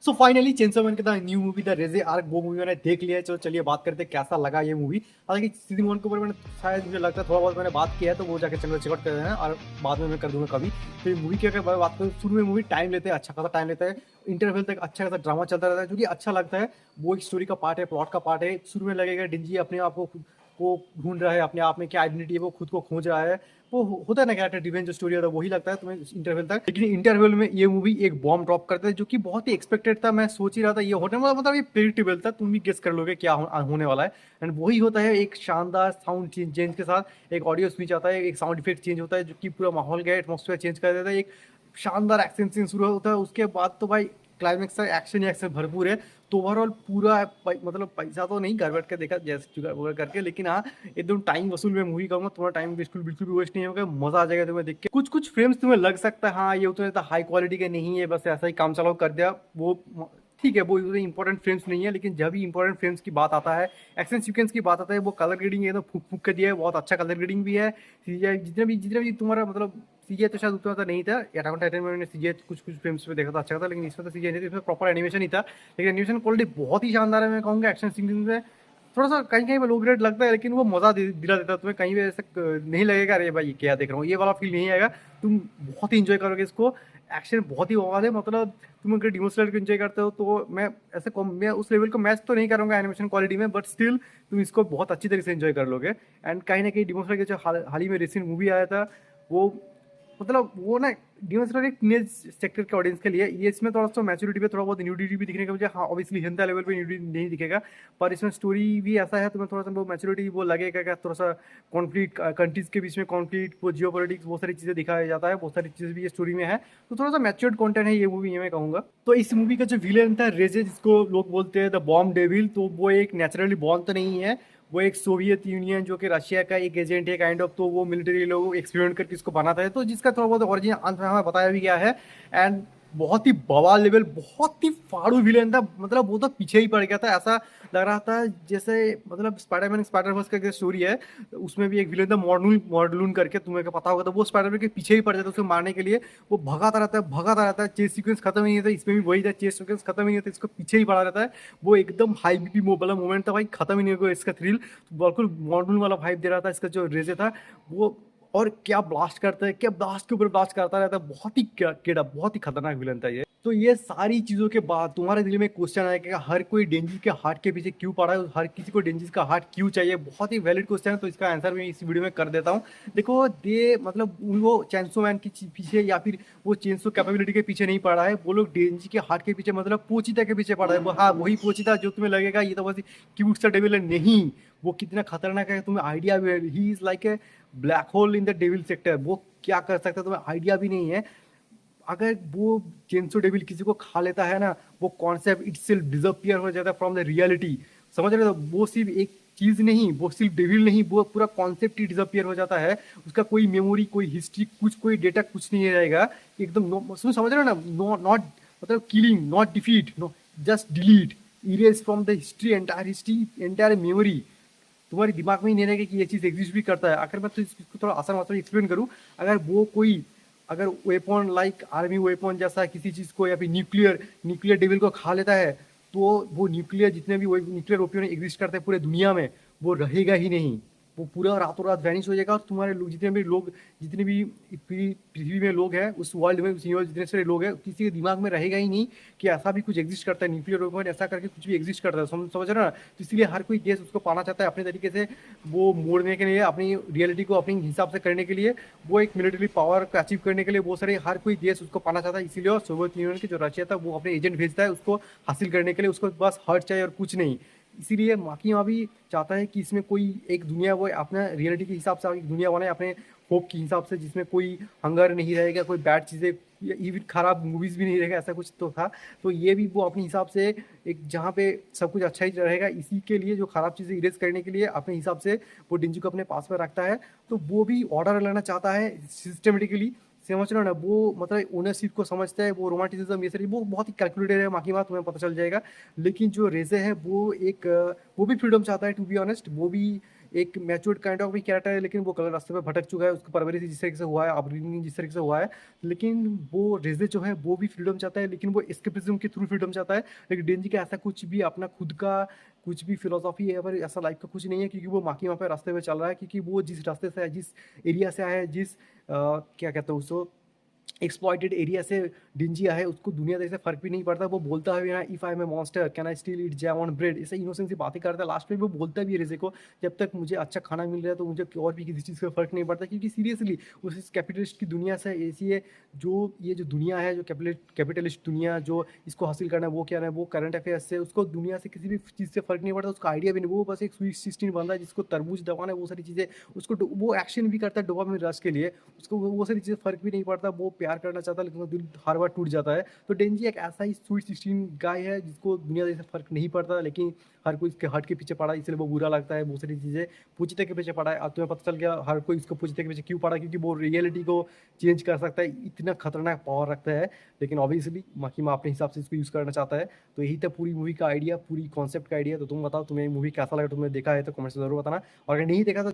So finally chainsaw man का new movie the रेजे arc वो movie मैंने देख लिया है। चलो चलिए बात करते हैं कैसा लगा ये मूवी। हालांकि सीजन 1 के ऊपर मैंने शायद मुझे लगता है थोड़ा बहुत मैंने बात किया है, तो वो जाकर चैनल चेकआउट कर देना और बाद में मैं कर दूंगा कभी। तो ये मूवी की अगर मैं बात करूँ, शुरू में मूवी टाइम लेते हैं, अच्छा खासा टाइम लेता है, इंटरवल तक अच्छा खासा ड्रामा चलता रहता है जो कि अच्छा लगता है। वो एक स्टोरी का पार्ट है, प्लॉट का पार्ट है। शुरू में लगेगा डिंजी अपने आप को ढूंढ रहा है, अपने आप में क्या आइडेंटिटी है वो खुद को खोज रहा है। वो होता है ना कैरेक्टर ड्रिवन जो स्टोरी होता है वही लगता है तुम्हें इंटरवल तक। लेकिन इंटरवल में ये मूवी एक बॉम्ब ड्रॉप करता है जो कि बहुत ही एक्सपेक्टेड था। मैं सोच ही रहा था ये होने वाला, मतलब ये प्रेडिक्टेबल था, तुम भी गेस कर लोगे क्या होने वाला है। एंड वही होता है, एक शानदार साउंड चेंज के साथ एक ऑडियो स्विच आता है, एक साउंड इफेक्ट चेंज होता है जो कि पूरा माहौल का एटमॉस्फेयर चेंज कर देता है। एक शानदार एक्शन सीन शुरू होता है, उसके बाद तो भाई क्लाइमेक्स एक्शन ही एक्शन भरपूर है। तो ओवरऑल पूरा मतलब पैसा तो नहीं घर बैठ के देखा जैसे जुगाड़ वगैरह करके, लेकिन हाँ एकदम टाइम वसूल में मूवी कहूँगा। तुम्हारा टाइम बिल्कुल बिल्कुल भी वेस्ट नहीं होगा, मजा आ जाएगा तुम्हें देख के। कुछ कुछ फ्रेम्स तुम्हें लग सकता है हाँ ये उतना हाई क्वालिटी का नहीं है, बस ऐसा ही काम चलाओ कर दिया, वो ठीक है, वो इंपॉर्टेंट फ्रेम्स नहीं है। लेकिन जब भी इंपॉर्टेंट फ्रेम्स की बात आता है, एक्शन सीक्वेंस की बात आता है, वो कलर ग्रेडिंग है तो फूक फूक कर दिया है, बहुत अच्छा कलर ग्रेडिंग भी है। सीजीआई जितने भी तुम्हारा मतलब सीजीआई तो शायद उतना तो नहीं था। अटैक ऑन टाइटन में मैंने सीजीआई कुछ कुछ फ्रेम्स पे देखा था अच्छा था, लेकिन इसमें तो सीजीआई नहीं था, इसमें प्रॉपर एनिमेशन ही था। लेकिन एनिमेशन क्वालिटी बहुत ही शानदार है मैं कहूँगा। एक्शन सीक्वेंस में थोड़ा सा कहीं कहीं पे लो ग्रेड लगता है, लेकिन वो मजा दिला देता है तुम्हें। कहीं भी ऐसा नहीं लगेगा अरे भाई क्या देख रहा हूँ, ये वाला फील नहीं आएगा। तुम बहुत ही इंजॉय करोगे इसको। एक्शन बहुत ही बवाल है, मतलब तुम अगर डिमो स्लेयर को एंजॉय करते हो तो मैं मैं उस लेवल को मैच तो नहीं करूंगा एनिमेशन क्वालिटी में, बट स्टिल तुम इसको बहुत अच्छी तरीके से एंजॉय कर लोगे। एंड कहीं ना कहीं डिमो स्लेयर के जो हाल ही में रिसेंट मूवी आया था वो, मतलब वो ना डिमन स्लेयर एक टीनेज सेक्टर के ऑडियंस के लिए, ये इसमें थोड़ा सा मैच्योरिटी पे थोड़ा बहुत न्यूडिटी भी दिखने का मुझे, हाँ ऑब्वियसली हिंदा लेवल पे न्यूडिटी नहीं दिखेगा, पर इसमें स्टोरी भी ऐसा है तुम्हें थोड़ा सा वो मैच्योरिटी वो लगेगा क्या, थोड़ा सा कॉन्फ्लिक्ट कंट्रीज के बीच में कॉन्फ्लिक्ट, वो जियो पॉलिटिक्स बहुत सारी चीज़ें दिखाया जाता है, बहुत सारी चीज़ें भी ये स्टोरी में है। तो थोड़ा सा मैच्योर्ड कंटेंट है ये मूवी, ये मैं कहूँगा। तो इस मूवी का जो विलेन था रेजे, जिसको लोग बोलते हैं द बॉम्ब डेविल, तो वो एक नेचुरली बॉर्न तो नहीं है, वो एक सोवियत यूनियन जो कि रशिया का एक एजेंट है काइंड ऑफ। तो वो मिलिट्री लोग एक्सपेरिमेंट करके इसको बनाता है, तो जिसका थोड़ा बहुत ओरिजिन अंत में हमें बताया भी गया है। एंड बहुत ही बवाल लेवल, बहुत ही फाड़ू विलेन था, मतलब वो तो पीछे ही पड़ गया था। ऐसा लग रहा था जैसे मतलब स्पाइडरमैन स्पाइडरवर्स का स्टोरी है, उसमें भी एक विलेन था मॉडलून मॉडलून करके, तुम्हें क्या पता होगा, तो वो स्पाइडरमैन के पीछे ही पड़ जाता है उसको मारने के लिए। वो भगाता रहता है, चेस सीक्वेंस खत्म ही नहीं होता, इसमें भी वही था, चेस सीक्वेंस खत्म ही नहीं होता, इसको पीछे ही पड़ा रहता है। वो एकदम हाई बीपी वाला मोमेंट था भाई, खत्म ही नहीं होगा इसका थ्रिल, बिल्कुल मॉडर्न वाला वाइब दे रहा था इसका जो रेजे था वो। और क्या ब्लास्ट करता है, क्या ब्लास्ट के ऊपर ब्लास्ट करता रहता है, बहुत ही केड़ा, बहुत ही खतरनाक विलन था ये। तो ये सारी चीजों के बाद तुम्हारे दिल में क्वेश्चन आया कि हर कोई डेंजिस के हार्ट के पीछे क्यों पड़ा है, हर किसी को डेंजिस का हार्ट क्यों चाहिए, बहुत ही वैलिड क्वेश्चन है। तो इसका आंसर मैं इस वीडियो में कर देता हूँ। देखो दे मतलब वो चैंसो मैन के पीछे या फिर वो चेंसो कैपेबिलिटी के पीछे नहीं पड़ा है, वो लोग डेंजी के हार्ट के पीछे मतलब पोचिता के पीछे पड़ा है। हाँ वही पोचिता जो तुम्हें लगेगा ये तो बस क्यूट सा डेविल है, नहीं वो कितना खतरनाक है तुम्हें आइडिया भी है। He is like a black hole in the devil sector, वो क्या कर सकता है तुम्हें आइडिया भी नहीं है। अगर वो चेंसो डेविल किसी को खा लेता है ना, वो कॉन्सेप्ट इट सिर्फ डिसअपियर हो जाता है फ्रॉम द रियलिटी, समझ रहे हो। वो सिर्फ एक चीज नहीं, वो सिर्फ डेविल नहीं, वो पूरा कॉन्सेप्ट ही डिसअपियर हो जाता है। उसका कोई मेमोरी, कोई हिस्ट्री, कुछ कोई डेटा कुछ नहीं रहेगा एकदम। समझ रहे हो ना, नो नॉट मतलब killing, not defeat, know just delete, erase from the history, entire memory. तुम्हारे दिमाग में ही नहीं रहेगा कि ये चीज़ एग्जिस्ट भी करता है। अगर मैं तो इसको थोड़ा आसान भाषा में एक्सप्लेन करूँ, अगर वो कोई अगर वेपन लाइक आर्मी वेपन जैसा किसी चीज़ को या फिर न्यूक्लियर न्यूक्लियर डेविल को खा लेता है, तो वो न्यूक्लियर जितने भी न्यूक्लियर वेपन एग्जिस्ट करते हैं पूरे दुनिया में, वो रहेगा ही नहीं, वो पूरा रातों रात वैनिश हो जाएगा। और तुम्हारे लोग जितने भी पृथ्वी में लोग हैं, उस वर्ल्ड में, उस यूनिवर्स जितने सारे लोग हैं, किसी के दिमाग में रहेगा ही नहीं कि ऐसा भी कुछ एग्जिस्ट करता है, न्यूक्लियर वेपन ऐसा करके कुछ भी एग्जिस्ट करता है। समझ रहे हो ना। तो इसलिए हर कोई देश उसको पाना चाहता है अपने तरीके से, वो मोड़ने के लिए, अपनी रियलिटी को अपने हिसाब से करने के लिए, वो एक मिलिट्री पावर को अचीव करने के लिए बहुत सारे हर कोई देश उसको पाना चाहता है। इसीलिए और सोवियत यूनियन की जो रशिया था वो अपने एजेंट भेजता है उसको हासिल करने के लिए, उसको बस हर्ट चाहिए और कुछ नहीं। इसीलिए माकी वहाँ भी चाहता है कि इसमें कोई एक दुनिया, वो अपना रियलिटी के हिसाब से एक दुनिया बनाए अपने होप के हिसाब से, जिसमें कोई हंगर नहीं रहेगा, कोई बैड चीज़ें, इवन खराब मूवीज भी नहीं रहेगा, ऐसा कुछ तो था। तो ये भी वो अपने हिसाब से एक जहाँ पे सब कुछ अच्छा ही रहेगा, इसी के लिए जो खराब चीज़ें इरेज करने के लिए अपने हिसाब से वो डिंजू को अपने पास में रखता है। तो वो भी ऑर्डर लेना चाहता है सिस्टमेटिकली, समझ रहे हो ना। वो मतलब ओनरशिप को समझता है, वो रोमांटिसिज्म ये सारी वो बहुत ही कैलकुलेटेड है, बाकी बात तुम्हें पता चल जाएगा। लेकिन जो रेजे है वो एक वो भी फ्रीडम चाहता है, टू बी ऑनेस्ट। वो भी एक मैच्योर्ड काइंड ऑफ भी कैरेक्टर है, लेकिन वो गलत रास्ते पे भटक चुका है, उसकी परवरिश जिस तरीके से हुआ है, अपब्रिंगिंग जिस तरीके से हुआ है, लेकिन वो रेज़े जो है वो भी फ्रीडम चाहता है, लेकिन वो एस्केपिज़्म के थ्रू फ्रीडम चाहता है। लेकिन डेंजी का ऐसा कुछ भी अपना खुद का कुछ भी फ़िलॉसफ़ी है, पर ऐसा लाइफ़ का कुछ नहीं है, क्योंकि वो माँ पे रास्ते पे चल रहा है, क्योंकि वो जिस रास्ते से है, जिस एरिया से आया है, क्या कहते हैं उसको, एक्सप्लॉइटेड एरिया से डिंजी आया है, उसको दुनियादारी से फ़र्क भी नहीं पड़ता। वो बोलता है ना, if I am a monster can I still eat jam on bread, ऐसे इनोसेंट सी बातें करता है। लास्ट में वो बोलता भी है रेज़े को, जब तक मुझे अच्छा खाना मिल रहा है तो मुझे और भी किसी चीज़ का फ़र्क नहीं पड़ता, क्योंकि सीरियसली उस इस कैपिटलिस्ट की दुनिया से ऐसी है, जो ये जो दुनिया है, जो कैपिटलिस्ट दुनिया जो इसको हासिल करना है, वो क्या है, वो करंट अफेयर्स से उसको दुनिया से किसी भी चीज़ से फ़र्क नहीं पड़ता, उसका आइडिया भी नहीं। वो बस एक स्वीट 16 बंदा है जिसको तरबूज दबाना है, वो सारी चीज़ें उसको वो एक्शन भी करता है डोपामाइन रश के लिए, उसको वो सारी चीज़ें फ़र्क भी नहीं पड़ता। वो प्यार करना चाहता है, लेकिन उसका दिल हर बार टूट जाता है। तो डेंजी एक ऐसा ही स्वीट 16 गाय है जिसको दुनियादारी से फ़र्क नहीं पड़ता, लेकिन हर कोई इसके हट के पीछे पड़ा है, इसलिए वो बुरा लगता है। बहुत सारी चीज़ें पूजते के पीछे पड़ा है। अब तुम्हें पता चल गया हर कोई इसको पूजते के पीछे क्यों पड़ा, क्योंकि वो रियलिटी को चेंज कर सकता है, इतना खतरनाक पावर रखता है। लेकिन ऑब्वियसली माकिमा अपने हिसाब से इसको यूज़ करना चाहता है। तो यही था पूरी मूवी का आइडिया, पूरी कॉन्सेप्ट का आइडिया। तो तुम बताओ तुम्हें मूवी कैसा लगा, तुमने देखा है तो कमेंट से ज़रूर बताना, और अगर नहीं देखा तो